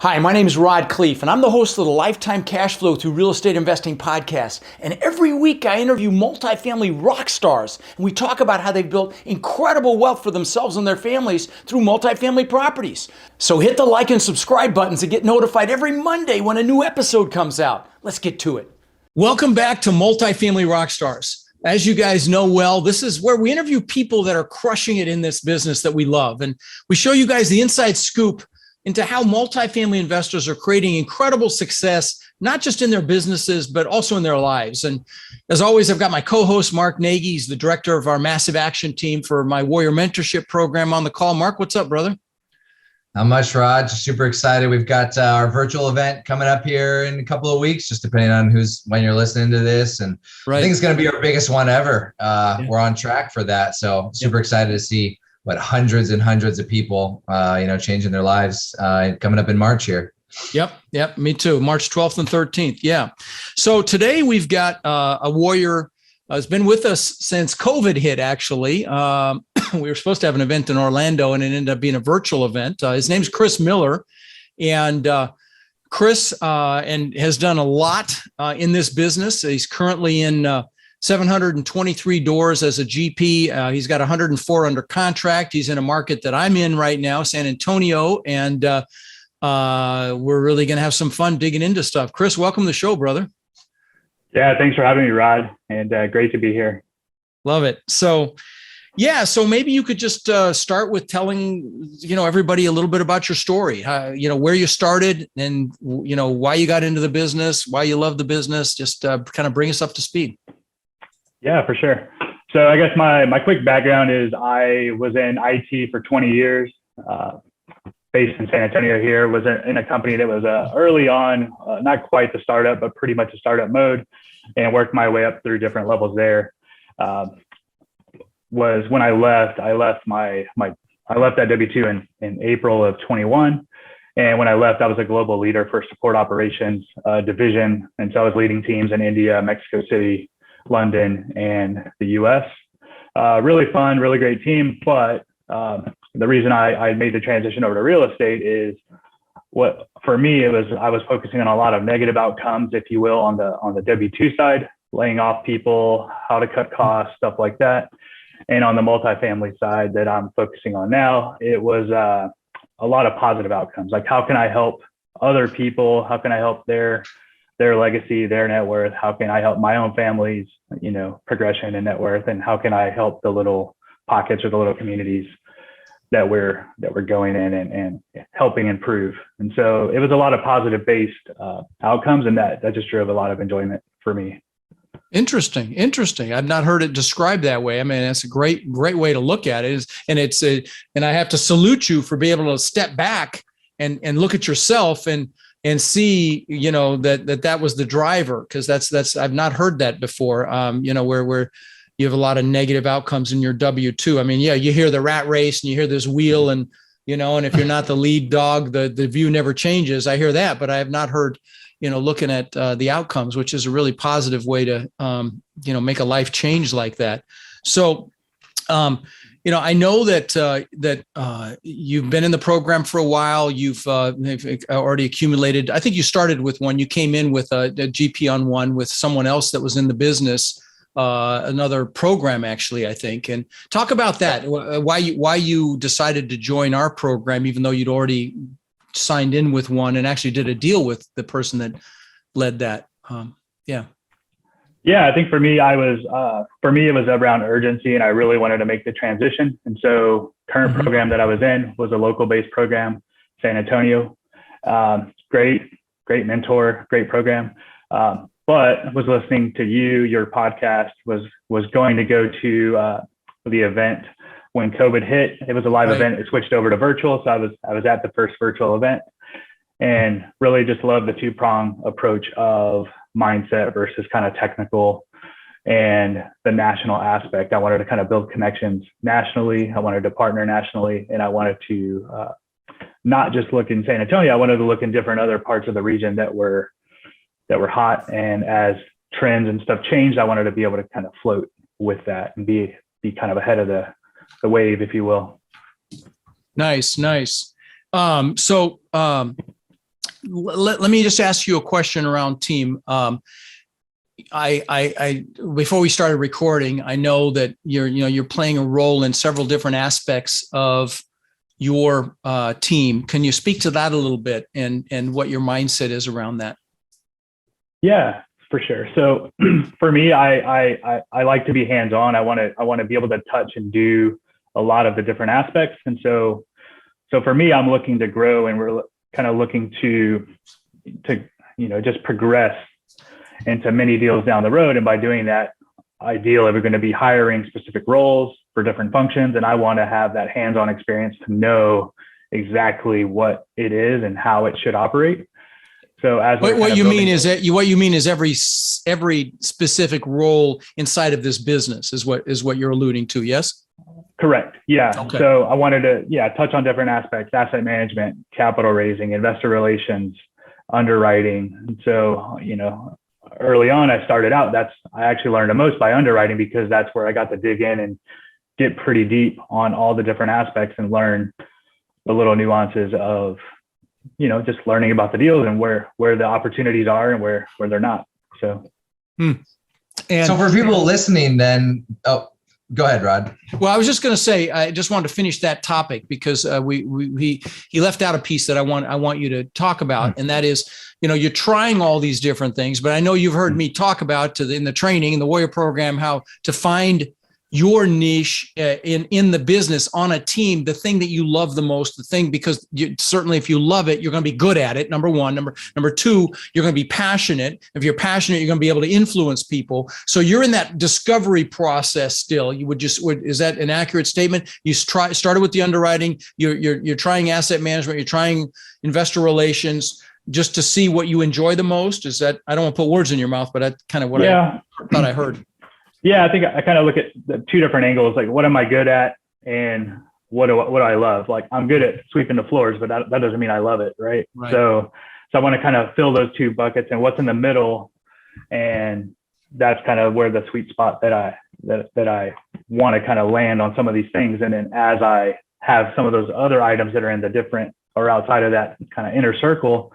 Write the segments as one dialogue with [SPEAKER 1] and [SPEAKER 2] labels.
[SPEAKER 1] Hi, my name is Rod Cleef, and I'm the host of the Lifetime Cash Flow Through Real Estate Investing podcast. And every week I interview multifamily rock stars, and we talk about how they've built incredible wealth for themselves and their families through multifamily properties. So hit the like and subscribe buttons to get notified every Monday when a new episode comes out. Let's get to it. Welcome back to Multifamily Rock Stars. As you guys know well, this is where we interview people that are crushing it in this business that we love. And we show you guys the inside scoop into how multifamily investors are creating incredible success, not just in their businesses, but also in their lives. And as always, I've got my co-host, Mark Nagy. He's the director of our Massive Action team for my Warrior Mentorship program on the call. Mark, what's up, brother?
[SPEAKER 2] Not much, Rod. Just super excited. We've got our virtual event coming up here in a couple of weeks, just depending on when you're listening to this. And I think it's going to be our biggest one ever. We're on track for that. So super excited to see hundreds and hundreds of people, changing their lives coming up in March here.
[SPEAKER 1] Yep. Me too. March 12th and 13th. Yeah. So today we've got a warrior has been with us since COVID hit, actually. We were supposed to have an event in Orlando and it ended up being a virtual event. His name's Chris Miller. And Chris has done a lot in this business. He's currently in 723 doors as a GP. He's got 104 under contract. He's in a market that I'm in right now, San Antonio, and we're really going to have some fun digging into stuff. Chris, welcome to the show, brother.
[SPEAKER 3] Yeah, thanks for having me, Rod, and great to be here.
[SPEAKER 1] Love it. So maybe you could just start with telling, everybody a little bit about your story, where you started and, why you got into the business, why you love the business, just kind of bring us up to speed.
[SPEAKER 3] Yeah, for sure. So I guess my quick background is I was in IT for 20 years, based in San Antonio here, was in a company that was early on, not quite the startup, but pretty much a startup mode, and worked my way up through different levels there. Was when I left that W-2 in April of 21. And when I left, I was a global leader for support operations division. And so I was leading teams in India, Mexico City, London, and the US. Really fun, really great team. But the reason I made the transition over to real estate is for me, I was focusing on a lot of negative outcomes, if you will, on the W-2 side, laying off people, how to cut costs, stuff like that. And on the multifamily side that I'm focusing on now, it was a lot of positive outcomes. Like, how can I help other people? How can I help their legacy, their net worth? How can I help my own family's, progression and net worth? And how can I help the little pockets or the little communities that we're going in and helping improve? And so it was a lot of positive based outcomes, and that just drove a lot of enjoyment for me.
[SPEAKER 1] Interesting. I've not heard it described that way. I mean, that's a great way to look at it. And I have to salute you for being able to step back and look at yourself and see, that was the driver, because that's I've not heard that before. Where you have a lot of negative outcomes in your W-2. I mean, yeah, you hear the rat race and you hear this wheel and if you're not the lead dog, the view never changes. I hear that, but I have not heard, looking at the outcomes, which is a really positive way to, make a life change like that. So, I know that you've been in the program for a while. You've already accumulated. I think you started with one. You came in with a GP on one with someone else that was in the business, another program actually, I think. And talk about that. Why you decided to join our program, even though you'd already signed in with one and actually did a deal with the person that led that.
[SPEAKER 3] Yeah, I think for me, it was around urgency, and I really wanted to make the transition. And so current program that I was in was a local based program, San Antonio. Great mentor, great program. But was listening to your podcast, was going to go to the event when COVID hit. It was a live event. It switched over to virtual. So I was at the first virtual event, and really just loved the two-prong approach of mindset versus kind of technical and the national aspect. I wanted to kind of build connections nationally. I wanted to partner nationally, and I wanted to not just look in San Antonio. I wanted to look in different other parts of the region that were hot. And as trends and stuff changed, I wanted to be able to kind of float with that and be kind of ahead of the wave, if you will.
[SPEAKER 1] Nice. let me just ask you a question around team. I before we started recording, I know that you're playing a role in several different aspects of your team. Can you speak to that a little bit and what your mindset is around that?
[SPEAKER 3] Yeah, for sure. So for me, I like to be hands-on. I want to be able to touch and do a lot of the different aspects. And so for me, I'm looking to grow, and we're kind of looking to just progress into many deals down the road. And by doing that, ideally, we're going to be hiring specific roles for different functions. And I want to have that hands-on experience to know exactly what it is and how it should operate. So as
[SPEAKER 1] what you mean is every specific role inside of this business is what you're alluding to. Yes.
[SPEAKER 3] Correct. Yeah.
[SPEAKER 1] Okay.
[SPEAKER 3] So I wanted to, touch on different aspects: asset management, capital raising, investor relations, underwriting. And so, early on, I started out, I actually learned the most by underwriting, because that's where I got to dig in and get pretty deep on all the different aspects and learn the little nuances of, just learning about the deals and where the opportunities are and where they're not. So,
[SPEAKER 1] And
[SPEAKER 2] so for people listening, then, go ahead, Rod.
[SPEAKER 1] Well, I was just going to say, I just wanted to finish that topic because he left out a piece that I want you to talk about, and that is, you're trying all these different things, but I know you've heard me talk about in the training, in the Warrior program, how to find your niche in the business on a team, the thing that you love the most, because certainly if you love it, you're going to be good at it. Number one. Number two, you're going to be passionate. If you're passionate, you're going to be able to influence people. So you're in that discovery process still. Is that an accurate statement? You started with the underwriting. You're trying asset management. You're trying investor relations, just to see what you enjoy the most. Is that, I don't want to put words in your mouth, but that's kind of what I thought I heard.
[SPEAKER 3] Yeah, I think I kind of look at the two different angles. Like, what am I good at, and what do I love? Like, I'm good at sweeping the floors, but that doesn't mean I love it, right? So I want to kind of fill those two buckets, and what's in the middle, and that's kind of where the sweet spot that I want to kind of land on some of these things. And then as I have some of those other items that are in the different or outside of that kind of inner circle,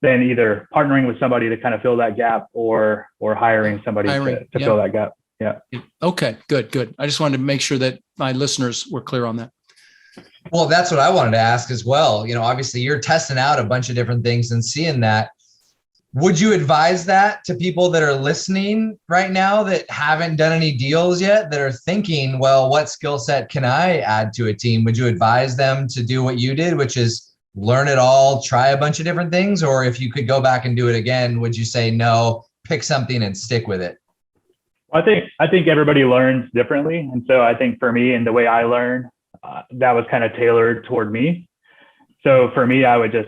[SPEAKER 3] then either partnering with somebody to kind of fill that gap, or hiring somebody to fill that gap. Yeah.
[SPEAKER 1] Okay, good. I just wanted to make sure that my listeners were clear on that.
[SPEAKER 2] Well, that's what I wanted to ask as well. Obviously you're testing out a bunch of different things and seeing that. Would you advise that to people that are listening right now that haven't done any deals yet, that are thinking, well, what skill set can I add to a team? Would you advise them to do what you did, which is learn it all, try a bunch of different things? Or if you could go back and do it again, would you say, no, pick something and stick with it?
[SPEAKER 3] I think everybody learns differently. And so I think for me, and the way I learn, that was kind of tailored toward me. So for me, I would just,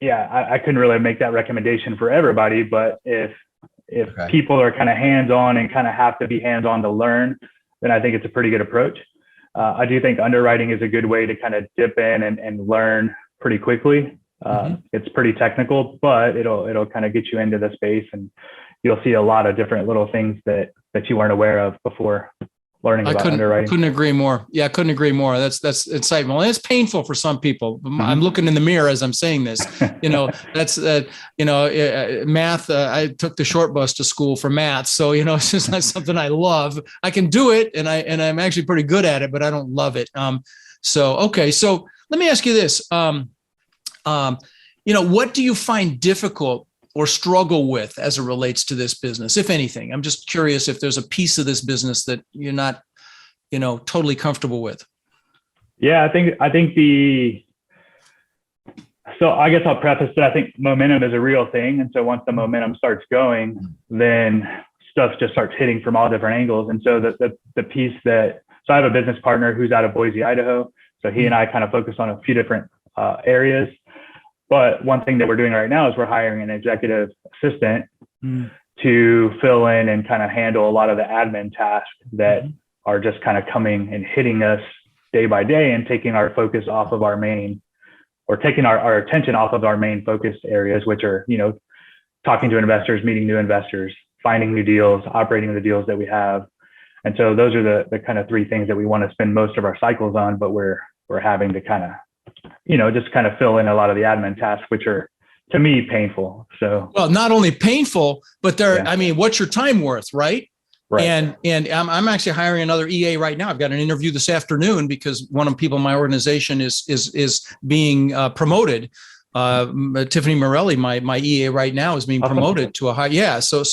[SPEAKER 3] I couldn't really make that recommendation for everybody, but if people are kind of hands-on and kind of have to be hands-on to learn, then I think it's a pretty good approach. I do think underwriting is a good way to kind of dip in and learn pretty quickly. It's pretty technical, but it'll kind of get you into the space, and you'll see a lot of different little things that you weren't aware of before learning about underwriting.
[SPEAKER 1] I couldn't agree more. Yeah, I couldn't agree more. That's insightful. And it's painful for some people. I'm looking in the mirror as I'm saying this. That's math. I took the short bus to school for math, so it's just not something I love. I can do it, and I'm actually pretty good at it, but I don't love it. So let me ask you this. What do you find difficult or struggle with as it relates to this business, if anything? I'm just curious if there's a piece of this business that you're not, totally comfortable with.
[SPEAKER 3] Yeah, I guess I'll preface that I think momentum is a real thing. And so once the momentum starts going, then stuff just starts hitting from all different angles. And so the piece so I have a business partner who's out of Boise, Idaho. So he and I kind of focus on a few different areas. But one thing that we're doing right now is we're hiring an executive assistant to fill in and kind of handle a lot of the admin tasks that are just kind of coming and hitting us day by day, and taking our focus off of our main, or taking our attention off of our main focus areas, which are, talking to investors, meeting new investors, finding new deals, operating the deals that we have. And so those are the kind of three things that we want to spend most of our cycles on, but we're having to kind of, just kind of fill in a lot of the admin tasks, which are to me, painful. So,
[SPEAKER 1] well, not only painful, but I mean, what's your time worth, right?
[SPEAKER 3] right.
[SPEAKER 1] And I'm actually hiring another EA right now. I've got an interview this afternoon because one of the people in my organization is being promoted. Tiffany Morelli, my EA right now, is being promoted to a high. Yeah. So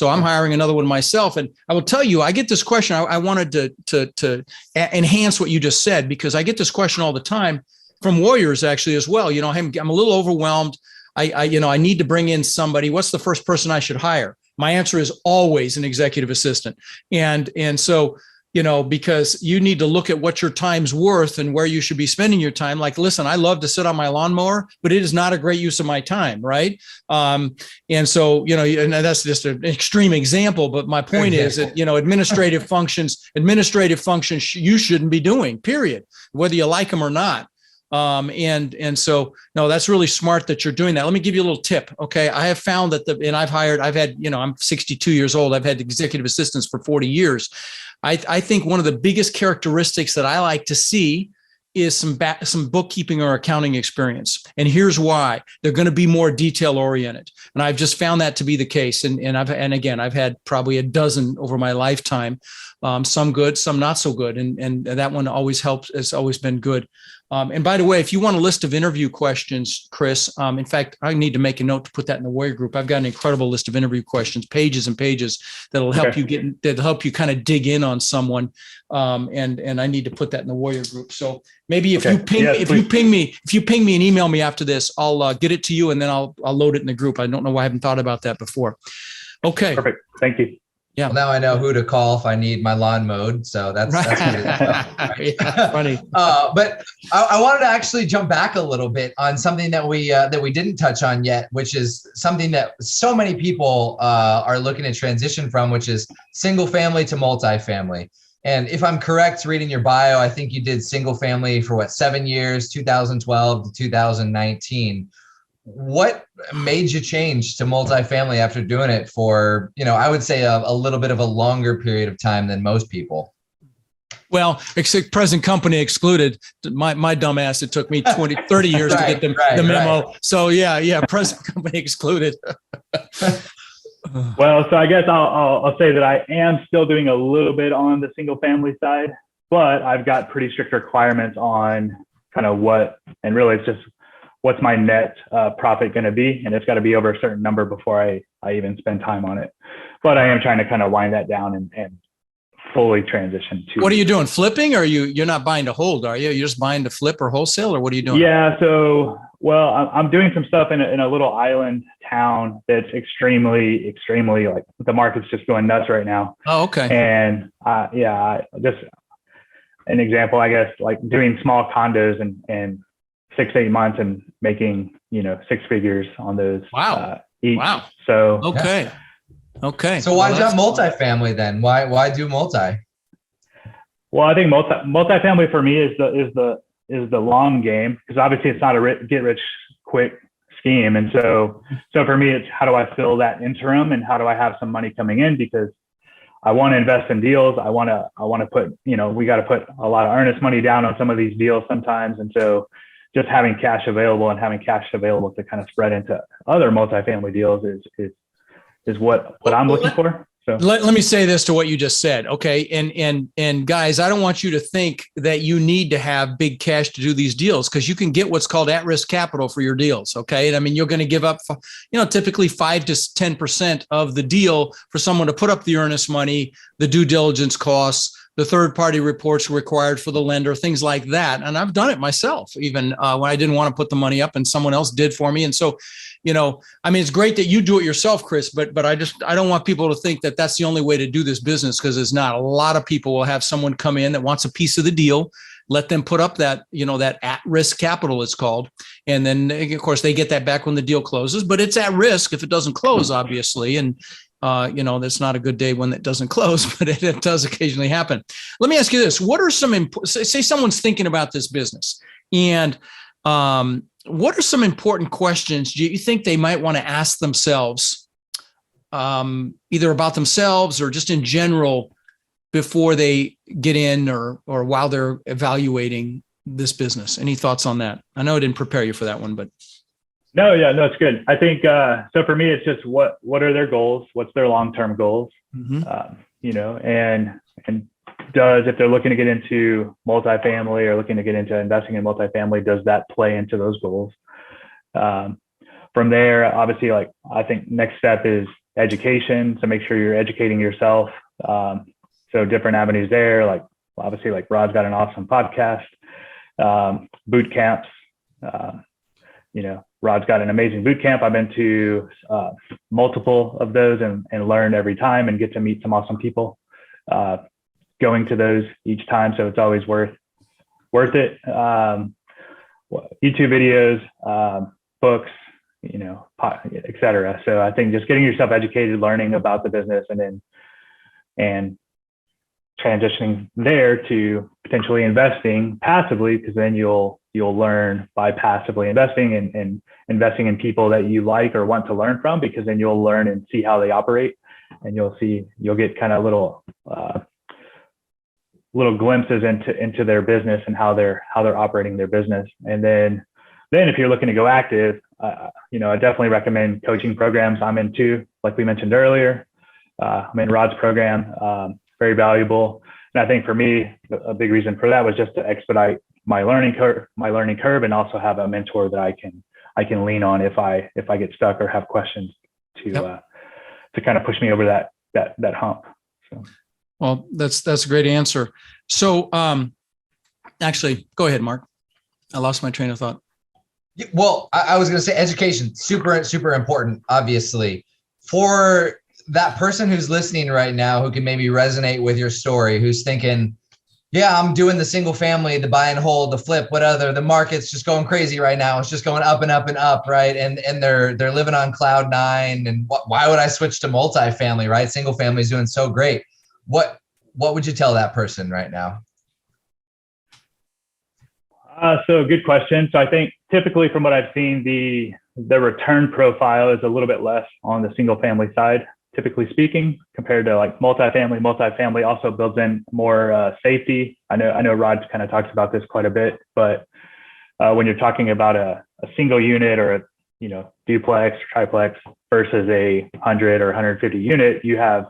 [SPEAKER 1] I'm hiring another one myself. And I will tell you, I get this question. I wanted to enhance what you just said, because I get this question all the time from warriors actually as well. I'm a little overwhelmed. I need to bring in somebody. What's the first person I should hire? My answer is always an executive assistant. And so, because you need to look at what your time's worth and where you should be spending your time. Like, listen, I love to sit on my lawnmower, but it is not a great use of my time. Right. And so, and that's just an extreme example, but my point is that, administrative functions you shouldn't be doing, period, whether you like them or not. And so, no, that's really smart that you're doing that. Let me give you a little tip. Okay. I have found that I'm 62 years old. I've had executive assistants for 40 years. I think one of the biggest characteristics that I like to see is some bookkeeping or accounting experience. And here's why. They're going to be more detail oriented. And I've just found that to be the case. And I've had probably a dozen over my lifetime, some good, some not so good. And that one always helps. It's always been good. And by the way, if you want a list of interview questions, Chris, in fact, I need to make a note to put that in the warrior group. I've got an incredible list of interview questions, pages and pages that'll help that'll help you kind of dig in on someone. And I need to put that in the warrior group. So maybe if you ping me and email me after this, I'll get it to you and then I'll load it in the group. I don't know why I haven't thought about that before. Okay.
[SPEAKER 3] Perfect. Thank you.
[SPEAKER 2] Yeah. Well, now I know who to call if I need my lawn mowed. So that's good. Right.
[SPEAKER 1] Yeah, funny.
[SPEAKER 2] But I wanted to actually jump back a little bit on something that we didn't touch on yet, which is something that so many people are looking to transition from, which is single family to multifamily. And if I'm correct, reading your bio, I think you did single family for 7 years, 2012 to 2019. What made you change to multifamily after doing it for, I would say a little bit of a longer period of time than most people?
[SPEAKER 1] Well, except present company excluded. My dumb ass, it took me 20, 30 years to get the memo. Right. So yeah, present company excluded.
[SPEAKER 3] Well, so I guess I'll say that I am still doing a little bit on the single family side, but I've got pretty strict requirements on kind of it's just what's my net profit going to be? And it's got to be over a certain number before I even spend time on it. But I am trying to kind of wind that down and fully transition to. What
[SPEAKER 1] are you doing? Flipping, or you're not buying to hold, are you? You're just buying to flip or wholesale, or what are you doing?
[SPEAKER 3] Yeah. So, I'm doing some stuff in a little island town that's extremely like the market's just going nuts right now.
[SPEAKER 1] Oh, okay.
[SPEAKER 3] And just an example, I guess, like doing small condos and 6 to 8 months and making, 6 figures on those.
[SPEAKER 1] Wow.
[SPEAKER 3] Each.
[SPEAKER 1] Wow.
[SPEAKER 3] So,
[SPEAKER 1] okay. Okay.
[SPEAKER 2] So why jump multifamily then? Why do multi?
[SPEAKER 3] Well, I think multifamily for me is the long game, because obviously it's not a get rich quick scheme. And so for me, it's how do I fill that interim and how do I have some money coming in, because I want to invest in deals. I want to put, we got to put a lot of earnest money down on some of these deals sometimes. And so just having cash available to kind of spread into other multifamily deals is what I'm looking for. So
[SPEAKER 1] let me say this to what you just said. Okay. And guys, I don't want you to think that you need to have big cash to do these deals, because you can get what's called at-risk capital for your deals. Okay. And I mean, you're going to give up, typically 5 to 10% of the deal for someone to put up the earnest money, the due diligence costs, the third-party reports required for the lender, things like that. And I've done it myself, even when I didn't want to put the money up and someone else did for me. And so, it's great that you do it yourself, Chris, but I don't want people to think that that's the only way to do this business, because it's not. A lot of people will have someone come in that wants a piece of the deal, let them put up that, that at-risk capital, it's called. And then, of course, they get that back when the deal closes, but it's at risk if it doesn't close, obviously. And that's not a good day when it doesn't close, but it does occasionally happen. Let me ask you this. What are say someone's thinking about this business, and what are some important questions do you think they might want to ask themselves, either about themselves or just in general, before they get in or while they're evaluating this business? Any thoughts on that? I know I didn't prepare you for that one, but.
[SPEAKER 3] No, yeah, no, it's good. I think, so for me, it's just what are their goals? What's their long-term goals? And if they're looking to get into multifamily or looking to get into investing in multifamily, does that play into those goals? From there, obviously, like, I think next step is education. So make sure you're educating yourself. So different avenues there, like obviously, like Rod's got an awesome podcast, boot camps. Rod's got an amazing boot camp. I've been to multiple of those and learn every time and get to meet some awesome people going to those each time. So it's always worth it. YouTube videos, books, et cetera. So I think just getting yourself educated, learning about the business, and transitioning there to potentially investing passively, because then you'll learn by passively investing and investing in people that you like or want to learn from, because then you'll learn and see how they operate, and you'll get kind of little glimpses into their business and how they're operating their business. And then if you're looking to go active, I definitely recommend coaching programs. I'm in two, like we mentioned earlier. I'm in Rod's program, very valuable. And I think for me, a big reason for that was just to expedite my learning curve, and also have a mentor that I can lean on if I get stuck or have questions to kind of push me over that hump. So.
[SPEAKER 1] Well, that's a great answer. So actually, go ahead, Mark. I lost my train of thought.
[SPEAKER 2] Well, I was going to say education, super, super important, obviously. For that person who's listening right now, who can maybe resonate with your story, who's thinking, yeah, I'm doing the single family, the buy and hold, the flip, the market's just going crazy right now. It's just going up and up and up, right? And they're living on cloud nine. And why would I switch to multifamily, right? Single family is doing so great. What would you tell that person right now?
[SPEAKER 3] So good question. So I think typically from what I've seen, the return profile is a little bit less on the single family side, typically speaking, compared to like multifamily. Multifamily also builds in more safety. I know Rod kind of talks about this quite a bit, but when you're talking about a single unit or a duplex or triplex versus a 100 or 150 unit, you have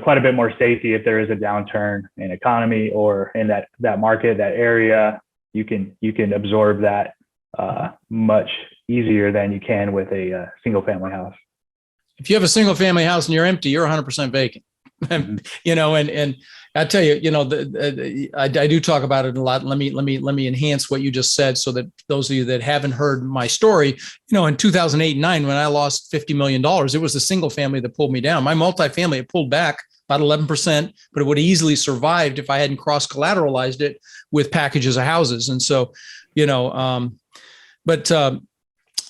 [SPEAKER 3] quite a bit more safety if there is a downturn in economy or in that market, that area. You can absorb that much easier than you can with a single family house.
[SPEAKER 1] If you have a single family house and you're empty, you're 100% vacant. And I tell you, I do talk about it a lot. Let me enhance what you just said, so that those of you that haven't heard my story, in 2008 and 2009, when I lost $50 million, it was the single family that pulled me down. My multifamily, it pulled back about 11%, but it would have easily survived if I hadn't cross collateralized it with packages of houses. And so, but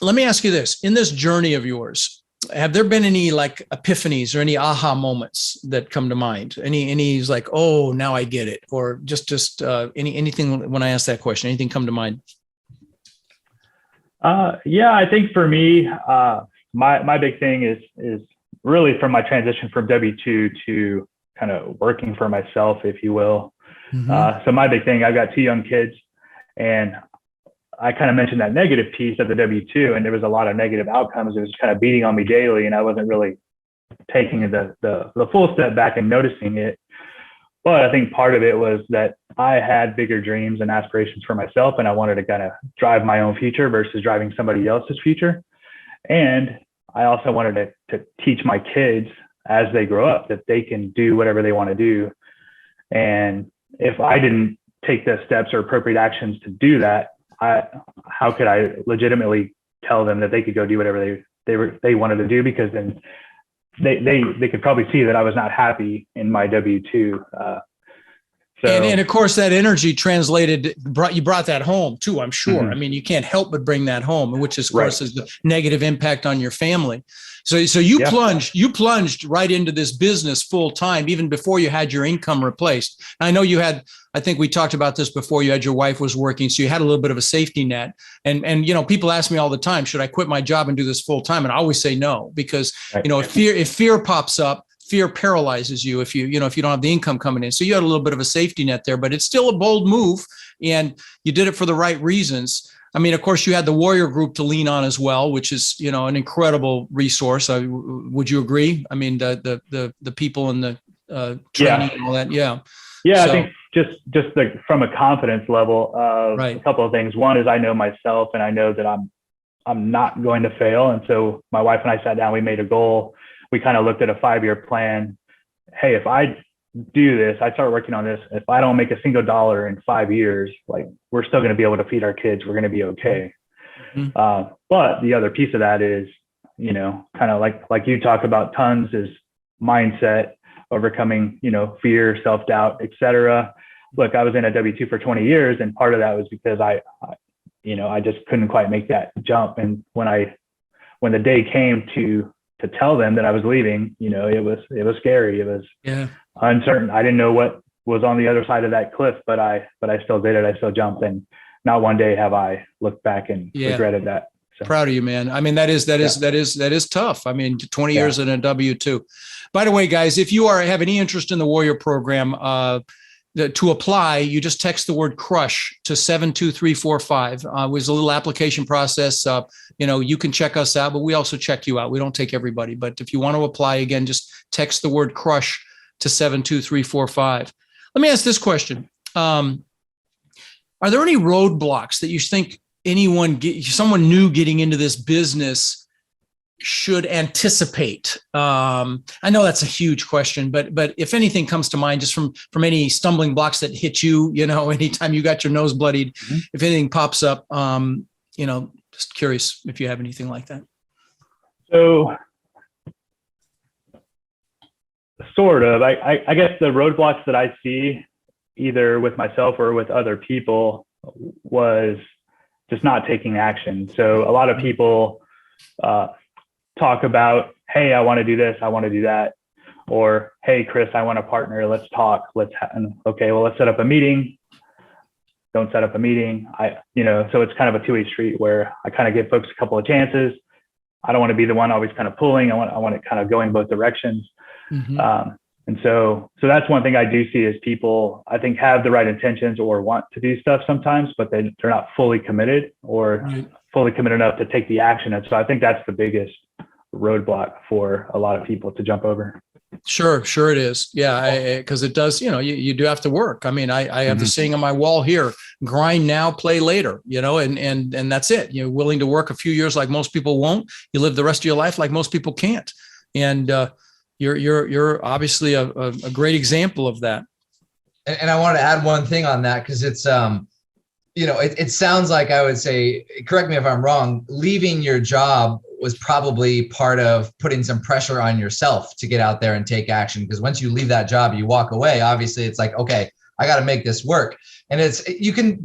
[SPEAKER 1] let me ask you this: in this journey of yours, have there been any like epiphanies or any aha moments that come to mind? Any like, oh, now I get it, or just anything when I ask that question? Anything come to mind?
[SPEAKER 3] Yeah, I think for me, my big thing is really from my transition from W-2 to kind of working for myself, if you will. Mm-hmm. So my big thing, I've got two young kids, and I kind of mentioned that negative piece of the W-2, and there was a lot of negative outcomes. It was kind of beating on me daily, and I wasn't really taking the full step back and noticing it. But I think part of it was that I had bigger dreams and aspirations for myself, and I wanted to kind of drive my own future versus driving somebody else's future. And I also wanted to teach my kids as they grow up that they can do whatever they want to do. And if I didn't take the steps or appropriate actions to do that, how could I legitimately tell them that they could go do whatever they wanted to do? Because then they could probably see that I was not happy in my W-2.
[SPEAKER 1] And of course, that energy you brought that home too, I'm sure. Mm-hmm. I mean, you can't help but bring that home, which is, of course, is the negative impact on your family. So you plunged right into this business full time, even before you had your income replaced. I know I think we talked about this before, your wife was working, so you had a little bit of a safety net. And people ask me all the time, should I quit my job and do this full time? And I always say no, because, if fear pops up, fear paralyzes you if you don't have the income coming in. So you had a little bit of a safety net there, but it's still a bold move, and you did it for the right reasons. I mean, of course, you had the Warrior Group to lean on as well, which is, an incredible resource. Would you agree? I mean, the people in the training and all that. Yeah.
[SPEAKER 3] Yeah. So, I think just from a confidence level of a couple of things. One is I know myself and I know that I'm not going to fail. And so my wife and I sat down, we made a goal. We kind of looked at a 5-year plan. Hey, if I do this, I start working on this. If I don't make a single dollar in 5 years, like we're still going to be able to feed our kids. We're going to be okay. Mm-hmm. But the other piece of that is, kind of like you talk about tons is mindset, overcoming, fear, self-doubt, et cetera. Look, I was in a W-2 for 20 years. And part of that was because I just couldn't quite make that jump. And when the day came to tell them that I was leaving, it was scary. It was uncertain. I didn't know what was on the other side of that cliff, but I still did it. I still jumped, and not one day have I looked back and regretted that. So.
[SPEAKER 1] Proud of you, man. I mean, that is tough. I mean, 20 years in a W-2. By the way, guys, if you have any interest in the Warrior program, to apply, you just text the word crush to 72345. It was a little application process. You can check us out, but we also check you out. We don't take everybody, but if you want to apply, again, just text the word crush to 72345. Let me ask this question. Are there any roadblocks that you think someone new getting into this business should anticipate? I know that's a huge question, but if anything comes to mind, just from any stumbling blocks that hit you, anytime you got your nose bloodied, if anything pops up, just curious if you have anything like that.
[SPEAKER 3] So sort of, I guess the roadblocks that I see either with myself or with other people was just not taking action. So a lot of people, talk about, hey, I want to do this, I want to do that, or hey, Chris, I want to partner. Let's talk. Okay, well, let's set up a meeting. Don't set up a meeting. So it's kind of a two-way street where I kind of give folks a couple of chances. I don't want to be the one always kind of pulling. I want it kind of going both directions. Mm-hmm. And so that's one thing I do see is people, I think, have the right intentions or want to do stuff sometimes, but they're not fully committed or fully committed enough to take the action. And so I think that's the biggest roadblock for a lot of people to jump over. Sure it is. Yeah, because it does, you do have to work. I mean, I have the saying on my wall here, grind now, play later, and that's it. You're willing to work a few years like most people won't. You live the rest of your life like most people can't. And you're obviously a great example of that. And I want to add one thing on that, because it's, it sounds like, I would say, correct me if I'm wrong, leaving your job was probably part of putting some pressure on yourself to get out there and take action. Because once you leave that job, you walk away. Obviously, it's like, okay, I got to make this work. And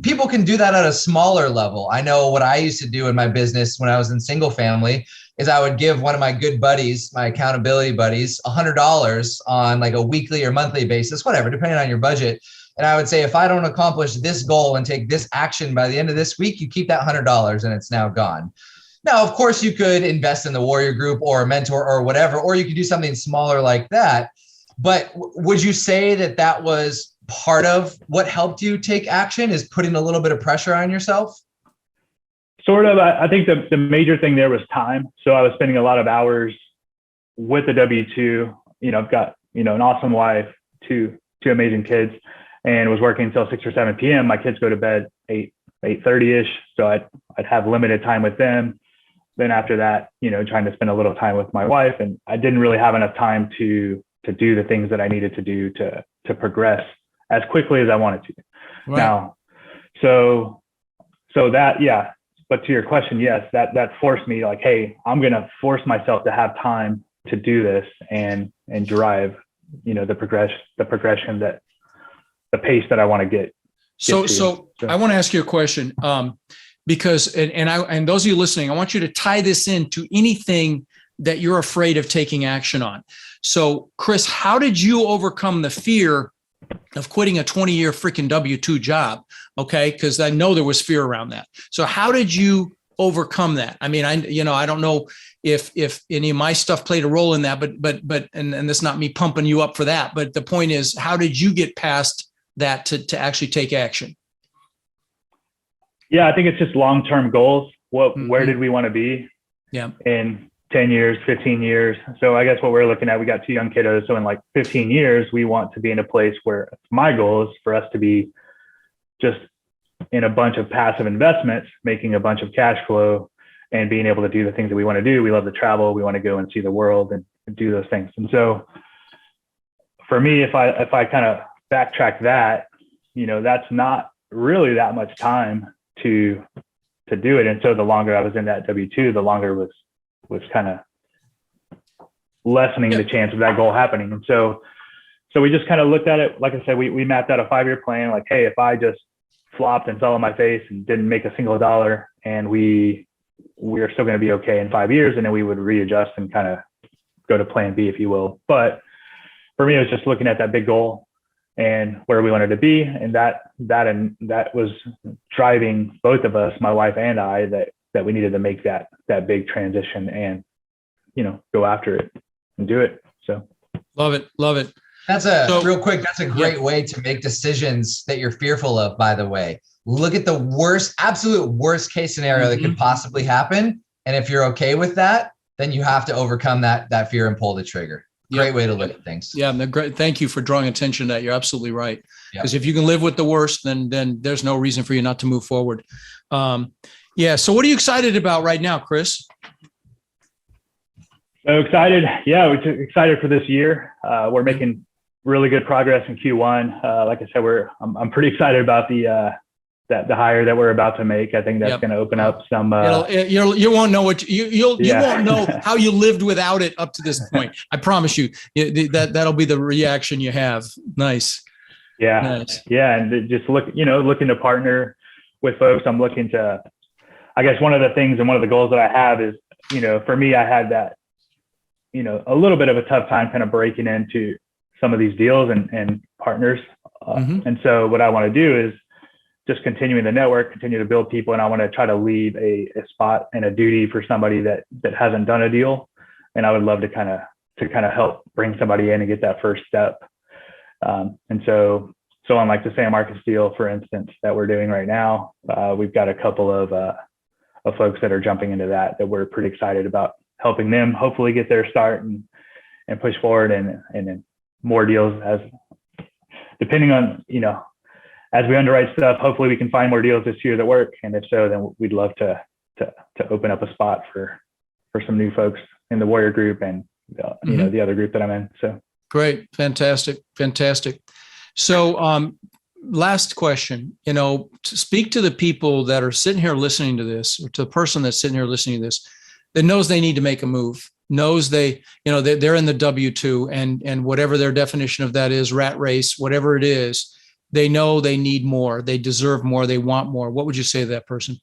[SPEAKER 3] people can do that at a smaller level. I know what I used to do in my business when I was in single family is I would give one of my good buddies, my accountability buddies, $100 on like a weekly or monthly basis, whatever, depending on your budget. And I would say, if I don't accomplish this goal and take this action by the end of this week, you keep that $100 and it's now gone. Now, of course, you could invest in the Warrior Group or a mentor or whatever, or you could do something smaller like that. But would you say that was part of what helped you take action, is putting a little bit of pressure on yourself? Sort of. I think the major thing there was time. So I was spending a lot of hours with the W-2. I've got, an awesome wife, two amazing kids, and was working until 6 or 7 p.m. My kids go to bed 8:30ish. So I'd have limited time with them. Then after that, trying to spend a little time with my wife, and I didn't really have enough time to do the things that I needed to do to progress as quickly as I wanted to. Right. Now, so that, yeah. But to your question, yes, that forced me, like, hey, I'm going to force myself to have time to do this and drive, the progression, that the pace that I want to get. So I want to ask you a question, because, and those of you listening, I want you to tie this into anything that you're afraid of taking action on. So Chris, how did you overcome the fear of quitting a 20-year freaking W-2 job? Okay. Cause I know there was fear around that. So how did you overcome that? I mean, I don't know if any of my stuff played a role in that, but and that's not me pumping you up for that. But the point is, how did you get past that to actually take action? Yeah, I think it's just long-term goals. Where did we want to be in 10 years, 15 years? So I guess what we're looking at, we got 2 young kiddos. So in like 15 years, we want to be in a place where my goal is for us to be just in a bunch of passive investments, making a bunch of cash flow and being able to do the things that we want to do. We love to travel. We want to go and see the world and do those things. And so for me, if I kind of backtrack that, that's not really that much time to do it. And so the longer I was in that W-2, the longer was kind of lessening the chance of that goal happening. And so we just kind of looked at it. Like I said, we mapped out a 5-year plan. Like, hey, if I just flopped and fell on my face and didn't make a single dollar, and we are still going to be okay in 5 years, and then we would readjust and kind of go to plan B, if you will. But for me, it was just looking at that big goal and where we wanted to be. And that was driving both of us, my wife and I, that we needed to make that big transition and, go after it and do it. So
[SPEAKER 1] love it.
[SPEAKER 2] That's real quick. That's a great way to make decisions that you're fearful of, by the way. Look at the absolute worst case scenario that could possibly happen. And if you're okay with that, then you have to overcome that fear and pull the trigger. Great way to look at things.
[SPEAKER 1] Yeah, great. Thank you for drawing attention to that. You're absolutely right. Because if you can live with the worst, then there's no reason for you not to move forward. So what are you excited about right now, Chris?
[SPEAKER 3] So excited. Yeah, we're excited for this year. We're making really good progress in Q1. Like I said, I'm pretty excited about the hire that we're about to make. I think that's going to open up some.
[SPEAKER 1] You won't know you won't know how you lived without it up to this point. I promise you that'll be the reaction you have. Nice.
[SPEAKER 3] Yeah.
[SPEAKER 1] Nice.
[SPEAKER 3] Yeah. And just looking to partner with folks. I'm looking to, I guess one of the things and one of the goals that I have is, for me, I had that, a little bit of a tough time kind of breaking into some of these deals and partners. And so what I want to do is just continuing the network, continue to build people. And I want to try to leave a spot and a duty for somebody that hasn't done a deal. And I would love to kind of help bring somebody in and get that first step. And so on like the San Marcos deal, for instance, that we're doing right now, we've got a couple of folks that are jumping into that we're pretty excited about helping them hopefully get their start and push forward and then more deals depending on, as we underwrite stuff, hopefully we can find more deals this year that work. And if so, then we'd love to open up a spot for some new folks in the Warrior group and, the other group that I'm in. So
[SPEAKER 1] great. Fantastic. So, last question, to speak to the people that are sitting here listening to this, or to the person that's sitting here listening to this, that knows they need to make a move, knows they're in the W-2 and whatever their definition of that is, rat race, whatever it is, they know they need more, they deserve more, they want more. What would you say to that person?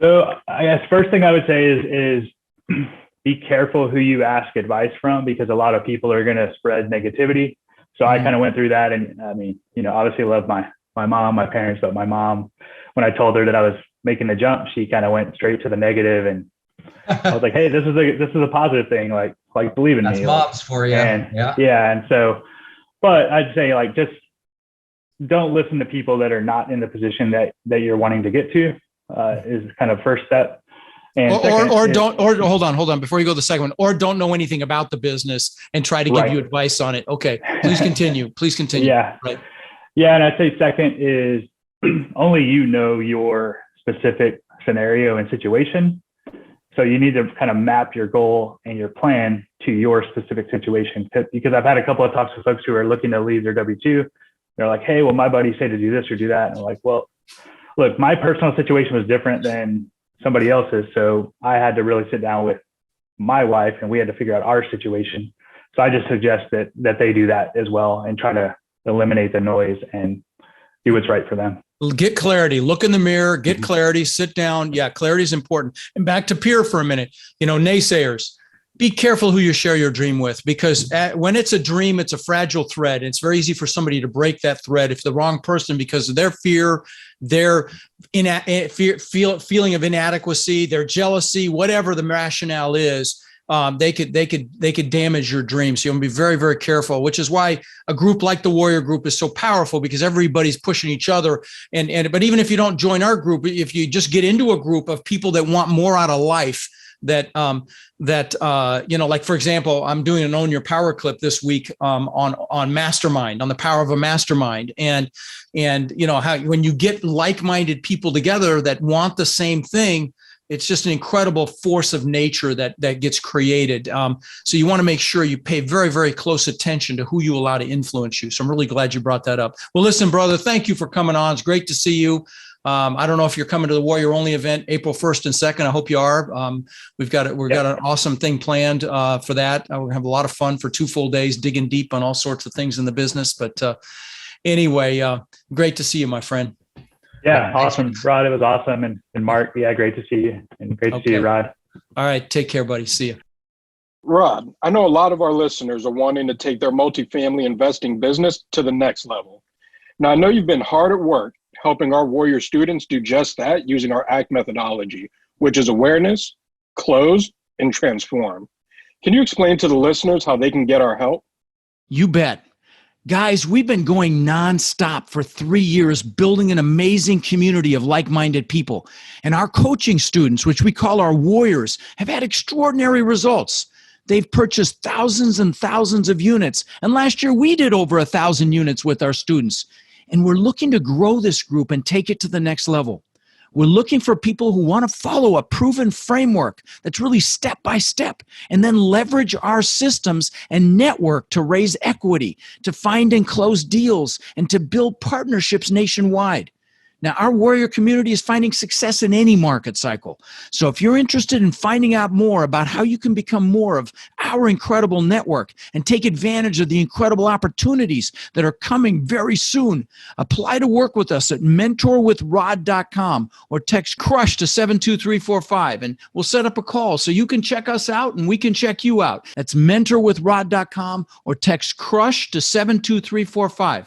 [SPEAKER 3] So I guess first thing I would say is be careful who you ask advice from, because a lot of people are going to spread negativity. So I kind of went through that. And I mean, obviously love my mom, my parents, but my mom, when I told her that I was making the jump, she kind of went straight to the negative. And I was like, hey, this is a positive thing. Like believe in me.
[SPEAKER 2] That's moms for you.
[SPEAKER 3] And so, but I'd say just don't listen to people that are not in the position that you're wanting to get to, is kind of first step. And hold on before you go to the second one, or don't know anything about the business and try to give you advice on it. Okay. Please continue. Yeah.
[SPEAKER 1] Right.
[SPEAKER 3] Yeah. And I'd say second is only your specific scenario and situation. So you need to kind of map your goal and your plan to your specific situation. Because I've had a couple of talks with folks who are looking to leave their W-2. They're like, hey, well, my buddy said to do this or do that. And I'm like, well, look, my personal situation was different than somebody else's. So I had to really sit down with my wife and we had to figure out our situation. So I just suggest that they do that as well and try to eliminate the noise and do what's right for them.
[SPEAKER 1] Get clarity, look in the mirror, get clarity, sit down. Yeah, clarity is important. And back to peer for a minute, naysayers, be careful who you share your dream with, because when it's a dream, it's a fragile thread. It's very easy for somebody to break that thread if the wrong person, because of their fear, their feeling of inadequacy, their jealousy, whatever the rationale is, they could damage your dreams. So you want to be very, very careful, which is why a group like the Warrior Group is so powerful, because everybody's pushing each other. But even if you don't join our group, if you just get into a group of people that want more out of life, like, for example, I'm doing an Own Your Power clip this week on mastermind, on the power of a mastermind. And how when you get like-minded people together that want the same thing, it's just an incredible force of nature that gets created. So you want to make sure you pay very, very close attention to who you allow to influence you. So I'm really glad you brought that up. Well, listen, brother, thank you for coming on. It's great to see you. I don't know if you're coming to the Warrior Only event April 1st and 2nd. I hope you are. We've got an awesome thing planned for that. We're gonna have a lot of fun for 2 full days, digging deep on all sorts of things in the business. But anyway, great to see you, my friend.
[SPEAKER 3] Yeah, awesome, Rod. It was awesome, and Mark. Yeah, great to see you, and great to see you, Rod.
[SPEAKER 1] All right, take care, buddy. See you.
[SPEAKER 4] Rod, I know a lot of our listeners are wanting to take their multifamily investing business to the next level. Now, I know you've been hard at work helping our Warrior students do just that using our ACT methodology, which is awareness, close, and transform. Can you explain to the listeners how they can get our help?
[SPEAKER 5] You bet. Guys, we've been going nonstop for 3 years, building an amazing community of like-minded people. And our coaching students, which we call our Warriors, have had extraordinary results. They've purchased thousands and thousands of units. And last year, we did over 1,000 units with our students. And we're looking to grow this group and take it to the next level. We're looking for people who want to follow a proven framework that's really step by step, and then leverage our systems and network to raise equity, to find and close deals, and to build partnerships nationwide. Now, our Warrior community is finding success in any market cycle. So if you're interested in finding out more about how you can become more of our incredible network and take advantage of the incredible opportunities that are coming very soon, apply to work with us at mentorwithrod.com or text CRUSH to 72345, and we'll set up a call so you can check us out and we can check you out. That's mentorwithrod.com or text CRUSH to 72345.